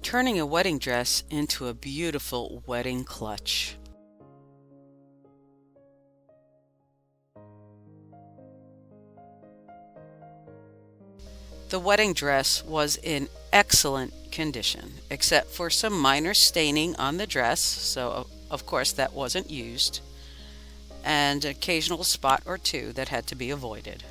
turning a wedding dress into a beautiful wedding clutch. The wedding dress was in excellent condition, except for some minor staining on the dress, so of course that wasn't used, and an occasional spot or two that had to be avoided.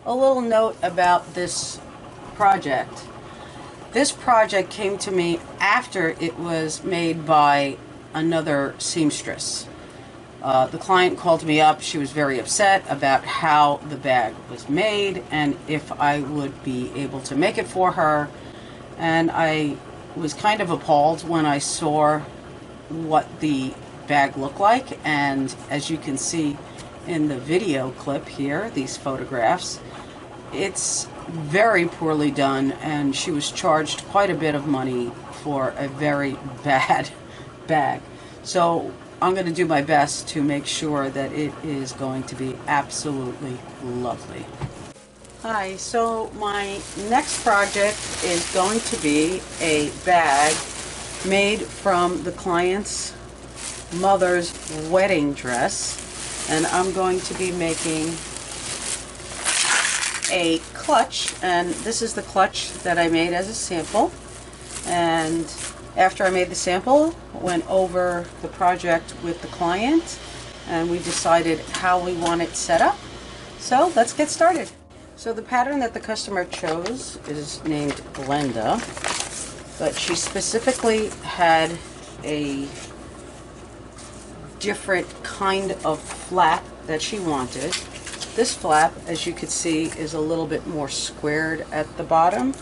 A little note about this project. This project came to me after it was made by another seamstress. The client called me up. She was very upset about how the bag was made and if I would be able to make it for her. And I was kind of appalled when I saw what the bag looked like. And as you can see in the video clip here, these photographs, it's very poorly done, and she was charged quite a bit of money for a very bad bag. So I'm going to do my best to make sure that it is going to be absolutely lovely. Hi, so my next project is going to be a bag made from the client's mother's wedding dress, and I'm going to be making a clutch, and this is the clutch that I made as a sample. And after I made the sample, went over the project with the client and we decided how we want it set up. So let's get started. So the pattern that the customer chose is named Glenda, but she specifically had a different kind of flap that she wanted. This flap, as you can see, is a little bit more squared at the bottom.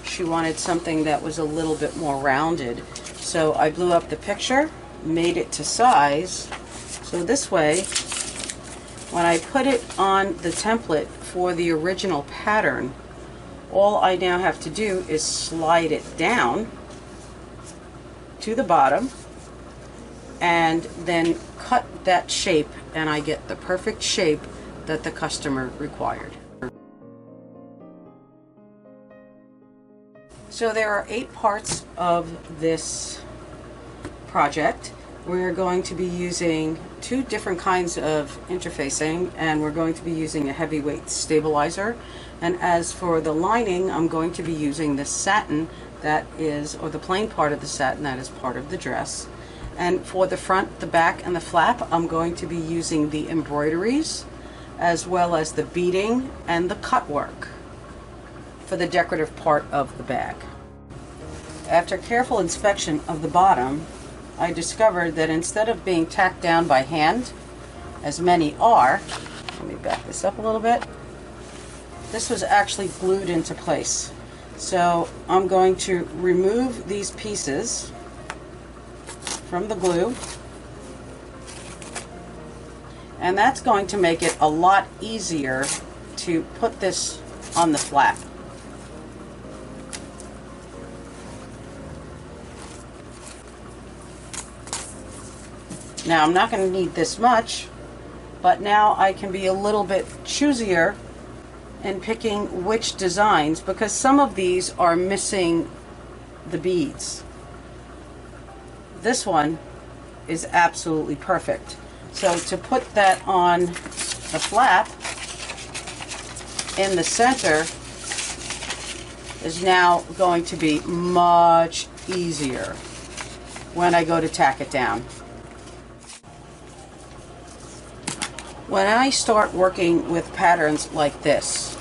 She wanted something that was a little bit more rounded. So I blew up the picture, made it to size. So this way, when I put it on the template for the original pattern, all I now have to do is slide it down to the bottom and then cut that shape, and I get the perfect shape that the customer required. So there are 8 parts of this project. We're going to be using 2 different kinds of interfacing, and we're going to be using a heavyweight stabilizer. And as for the lining, I'm going to be using the satin that is, or the plain part of the satin that is part of the dress. And for the front, the back, and the flap, I'm going to be using the embroideries, as well as the beading and the cut work for the decorative part of the bag. After careful inspection of the bottom, I discovered that instead of being tacked down by hand, as many are, let me back this up a little bit, this was actually glued into place. So I'm going to remove these pieces from the glue, and that's going to make it a lot easier to put this on the flap. Now I'm not going to need this much, but now I can be a little bit choosier in picking which designs, because some of these are missing the beads. This one is absolutely perfect. So to put that on the flap in the center is now going to be much easier when I go to tack it down. When I start working with patterns like this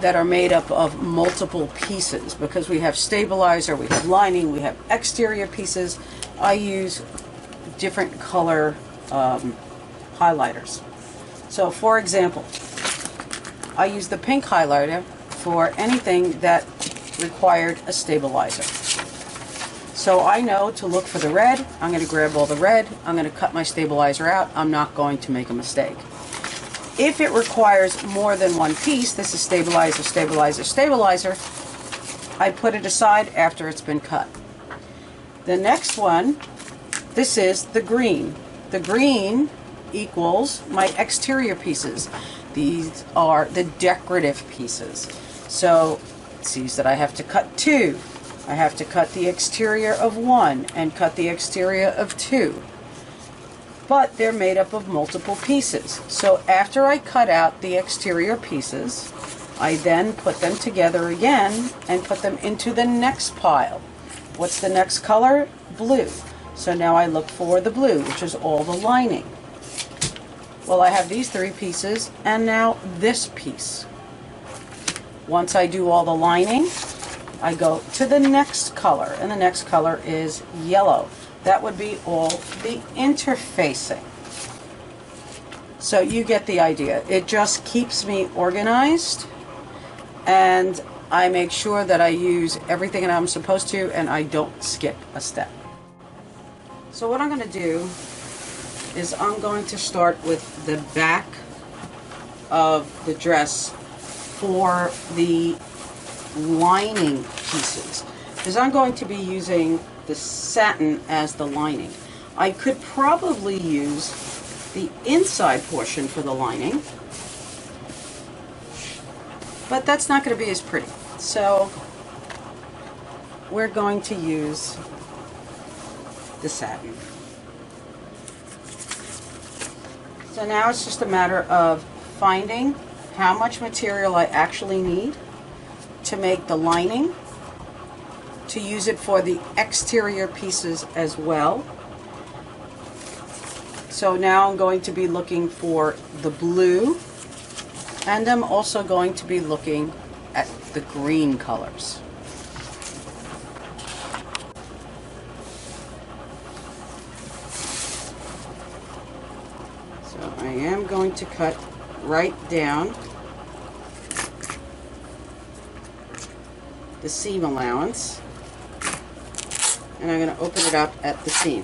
that are made up of multiple pieces, because we have stabilizer, we have lining, we have exterior pieces, I use different color highlighters. So for example, I use the pink highlighter for anything that required a stabilizer. So I know to look for the red. I'm going to grab all the red, I'm going to cut my stabilizer out, I'm not going to make a mistake. If it requires more than one piece, this is stabilizer, stabilizer, stabilizer, I put it aside after it's been cut. The next one this is the green. The green equals my exterior pieces. These are the decorative pieces. So it sees that I have to cut 2. I have to cut the exterior of 1 and cut the exterior of 2. But they're made up of multiple pieces. So after I cut out the exterior pieces, I then put them together again and put them into the next pile. What's the next color? Blue. So now I look for the blue, which is all the lining. Well, I have these 3 pieces and now this piece. Once I do all the lining, I go to the next color, and the next color is yellow. That would be all the interfacing. So you get the idea. It just keeps me organized, and I make sure that I use everything that I'm supposed to and I don't skip a step. So what I'm going to do is I'm going to start with the back of the dress for the lining pieces, because I'm going to be using the satin as the lining. I could probably use the inside portion for the lining, but that's not going to be as pretty. So we're going to use the satin. So now it's just a matter of finding how much material I actually need to make the lining, to use it for the exterior pieces as well. So now I'm going to be looking for the blue, and I'm also going to be looking at the green colors. So I am going to cut right down the seam allowance, and I'm going to open it up at the seam.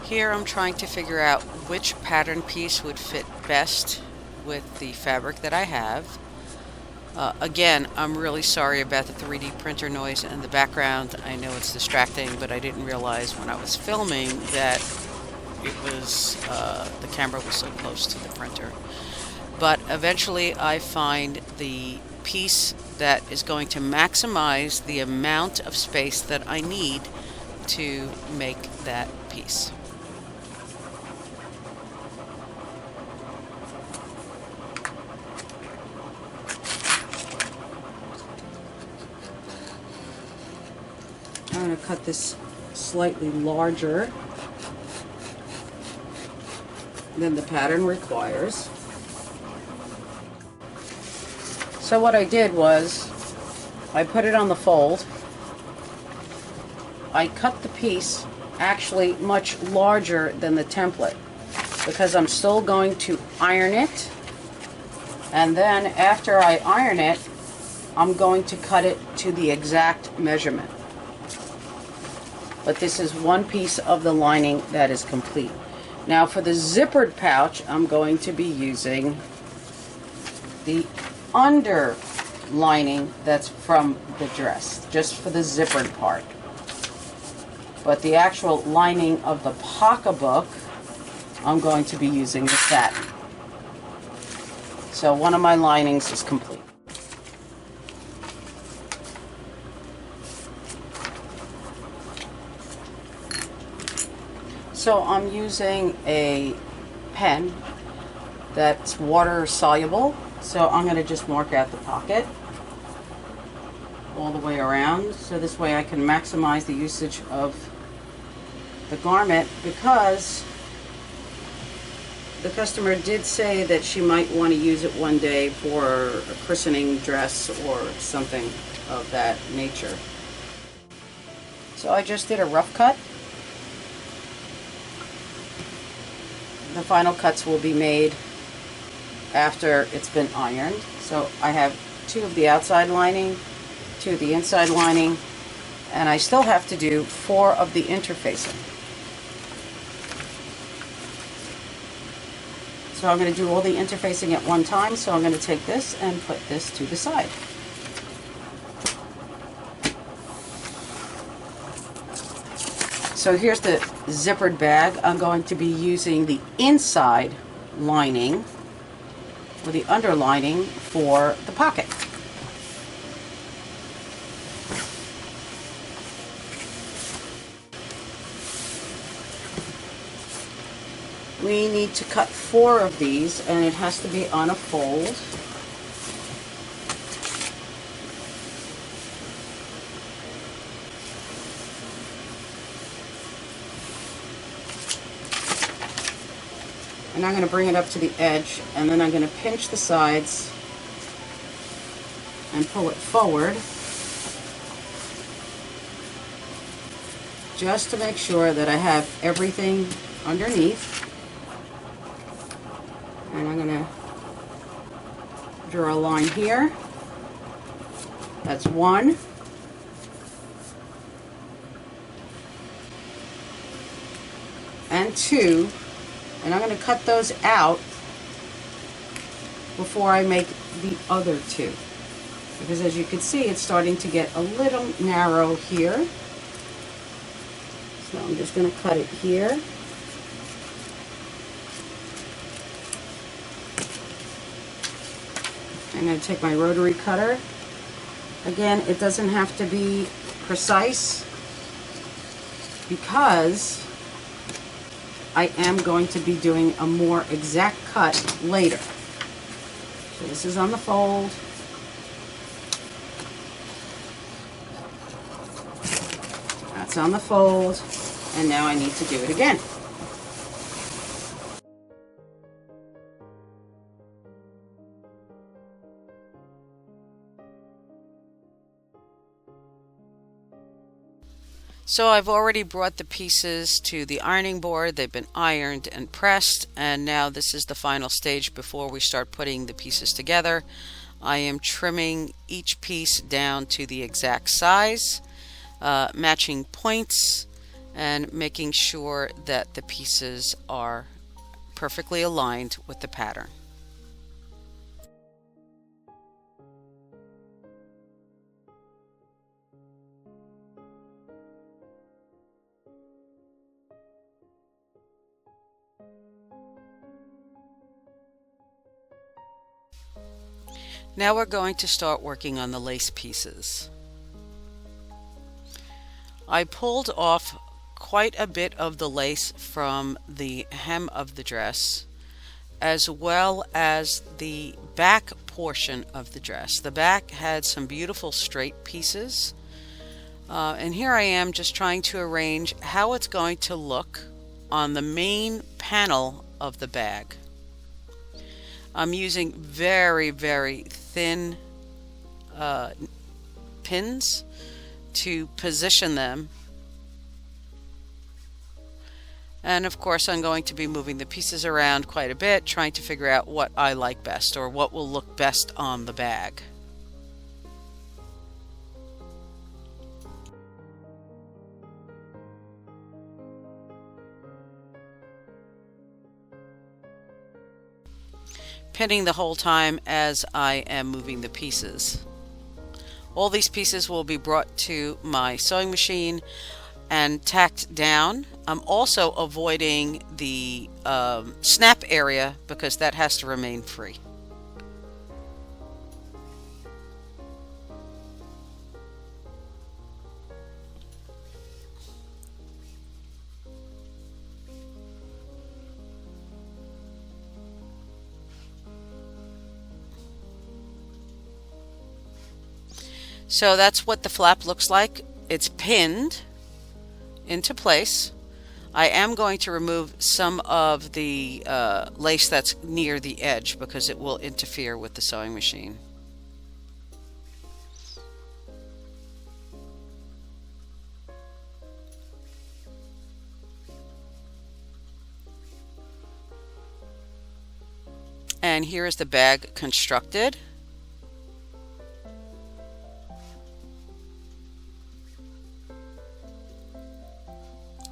Here I'm trying to figure out which pattern piece would fit best with the fabric that I have. Again, I'm really sorry about the 3D printer noise in the background. I know it's distracting, but I didn't realize when I was filming that it was the camera was so close to the printer. But eventually I find the piece that is going to maximize the amount of space that I need to make that piece. I'm going to cut this slightly larger than the pattern requires. So what I did was I put it on the fold. I cut the piece actually much larger than the template because I'm still going to iron it, and then after I iron it I'm going to cut it to the exact measurement. But this is one piece of the lining that is complete. Now for the zippered pouch, I'm going to be using the under lining that's from the dress, just for the zippered part. But the actual lining of the pocketbook, I'm going to be using the satin. So one of my linings is complete. So I'm using a pen that's water soluble. So I'm going to just mark out the pocket all the way around. So this way I can maximize the usage of the garment, because the customer did say that she might want to use it one day for a christening dress or something of that nature. So I just did a rough cut. The final cuts will be made after it's been ironed. So I have 2 of the outside lining, 2 of the inside lining, and I still have to do 4 of the interfacing. So I'm going to do all the interfacing at one time, so I'm going to take this and put this to the side. So here's the zippered bag. I'm going to be using the inside lining or the underlining for the pocket. We need to cut 4 of these, and it has to be on a fold. And I'm going to bring it up to the edge, and then I'm going to pinch the sides and pull it forward just to make sure that I have everything underneath. And I'm going to draw a line here. That's 1. And 2. And I'm going to cut those out before I make the other 2. Because as you can see, it's starting to get a little narrow here. So I'm just going to cut it here. I'm going to take my rotary cutter. Again, it doesn't have to be precise because I am going to be doing a more exact cut later. So this is on the fold. That's on the fold. And now I need to do it again. So I've already brought the pieces to the ironing board. They've been ironed and pressed, and now this is the final stage before we start putting the pieces together. I am trimming each piece down to the exact size, matching points, and making sure that the pieces are perfectly aligned with the pattern. Now we're going to start working on the lace pieces. I pulled off quite a bit of the lace from the hem of the dress, as well as the back portion of the dress. The back had some beautiful straight pieces, and here I am just trying to arrange how it's going to look on the main panel of the bag. I'm using very, very thin pins to position them. And of course I'm going to be moving the pieces around quite a bit, trying to figure out what I like best or what will look best on the bag. Pinning the whole time as I am moving the pieces. All these pieces will be brought to my sewing machine and tacked down. I'm also avoiding the snap area because that has to remain free. So that's what the flap looks like. It's pinned into place. I am going to remove some of the lace that's near the edge because it will interfere with the sewing machine. And here is the bag constructed.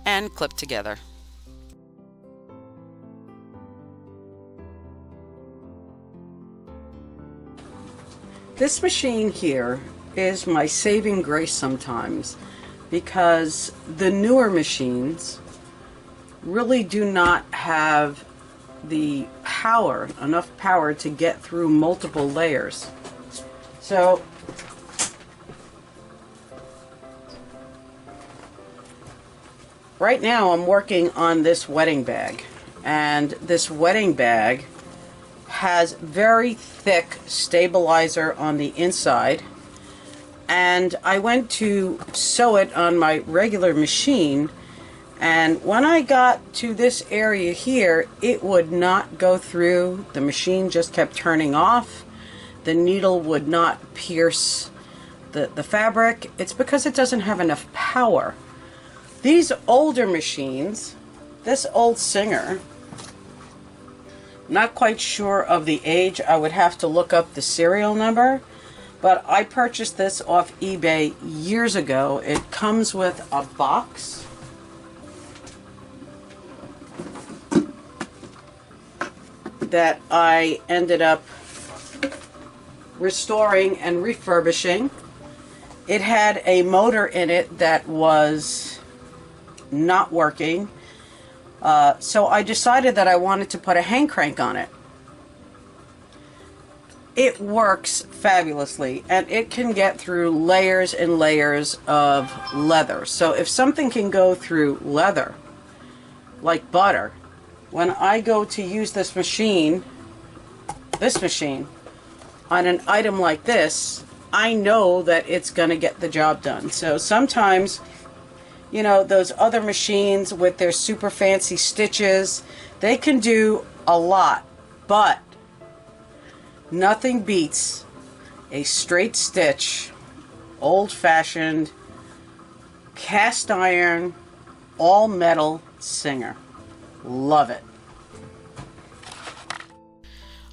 And clipped together. This machine here is my saving grace sometimes, because the newer machines really do not have the power, enough power to get through multiple layers. So right now I'm working on this wedding bag, and this wedding bag has very thick stabilizer on the inside, and I went to sew it on my regular machine, and when I got to this area here, it would not go through. The machine just kept turning off. The needle would not pierce the fabric. It's because it doesn't have enough power. These older machines, this old Singer, not quite sure of the age, I would have to look up the serial number, but I purchased this off eBay years ago. It comes with a box that I ended up restoring and refurbishing. It had a motor in it that was not working, so I decided that I wanted to put a hand crank on it. It works fabulously, and it can get through layers and layers of leather. So if something can go through leather like butter, when I go to use this machine on an item like this, I know that it's going to get the job done. So sometimes, you know, those other machines with their super fancy stitches, they can do a lot, but nothing beats a straight stitch, old-fashioned, cast iron, all metal Singer. Love it.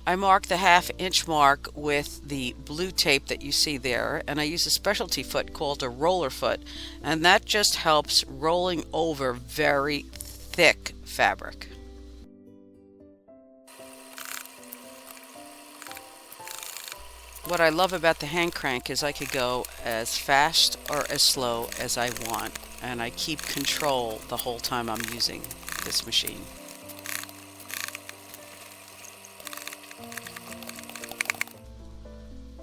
I marked the 1/2 inch mark with the blue tape that you see there, and I use a specialty foot called a roller foot, and that just helps rolling over very thick fabric. What I love about the hand crank is I could go as fast or as slow as I want, and I keep control the whole time I'm using this machine.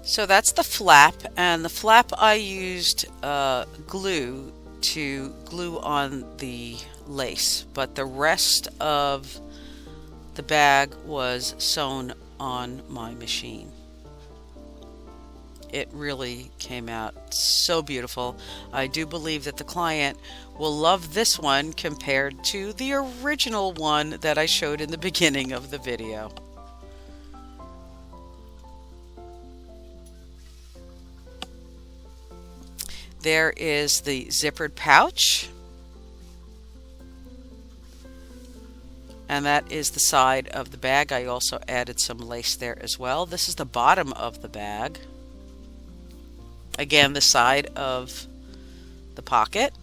So that's the flap, and the flap I used glue to glue on the lace, but the rest of the bag was sewn on my machine. It really came out so beautiful. I do believe that the client will love this one compared to the original one that I showed in the beginning of the video. There is the zippered pouch, and that is the side of the bag. I also added some lace there as well. This is the bottom of the bag. Again, the side of the pocket.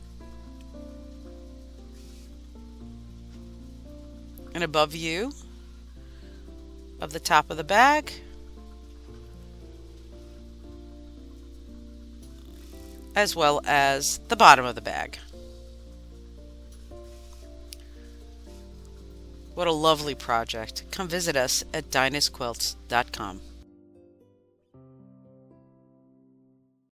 And above view of the top of the bag. As well as the bottom of the bag. What a lovely project. Come visit us at dinahsquilts.com.